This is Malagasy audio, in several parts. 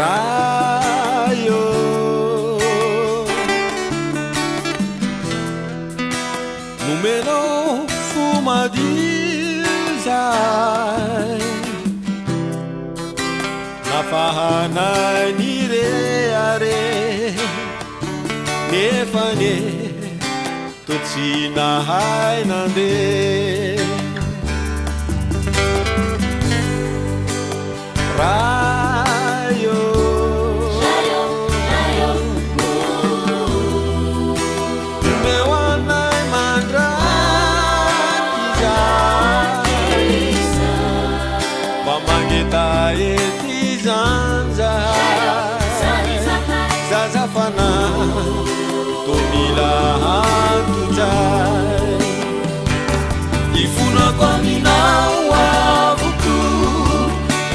raio numenao fomadizay nafahanay nireare nefane to tsy nahay nandeha raio numeo anay mandraky zay mba magneta ety zanzahay zazafana to mila antozay ifonako aminao avoko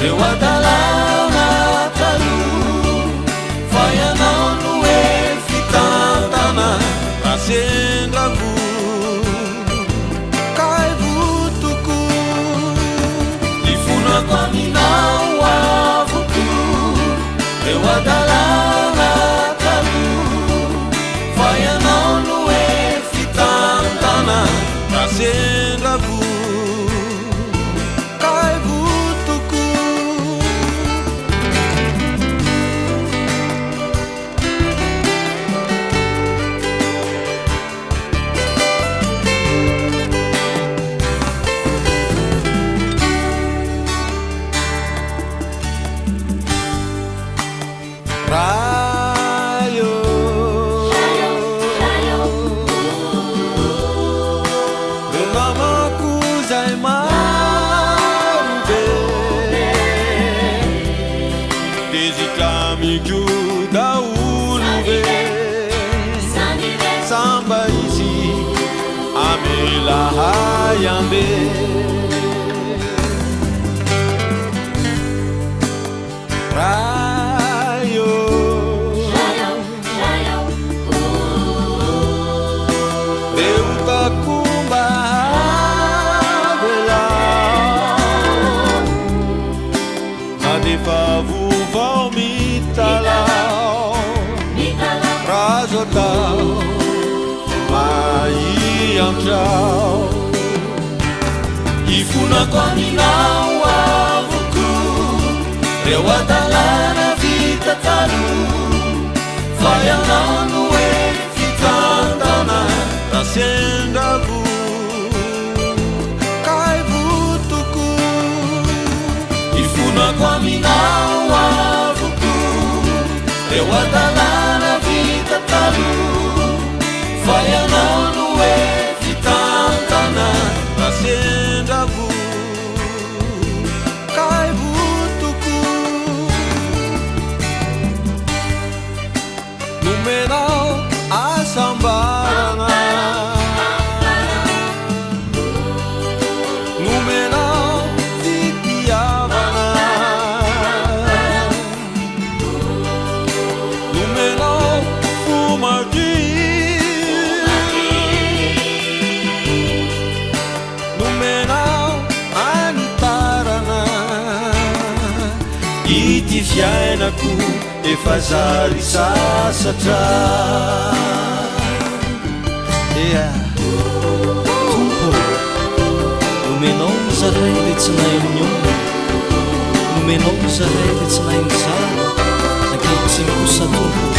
reo adalana talo fa ianao no e fitantana rasendravo kai votoko ifonako aminao avoko reo adalana talo fa ianao no e fitantana rasendravo kai votoko raio reo namako zay marobe dezikamiko daolo ve samba izy amelahay ambe raio reo takomba avelao na defa vovao mitalao razo atao mai amtrao ifonako aminao avoko reo adalana vita talo fa ianao no e fitantana rasendravo kai votoko ifonako aminao avoko reo adalana vita talo fa ianao no e fitantana rasendravo kai votoko numenao asambarana numenao fitiavana numenao fomagi numenao anitarana ity fiainako efa zary sasatra ea tompo nomenao zaray le tsy nainy io nomenao zaray le tsy nainy zaro ankehitriny kosa tompo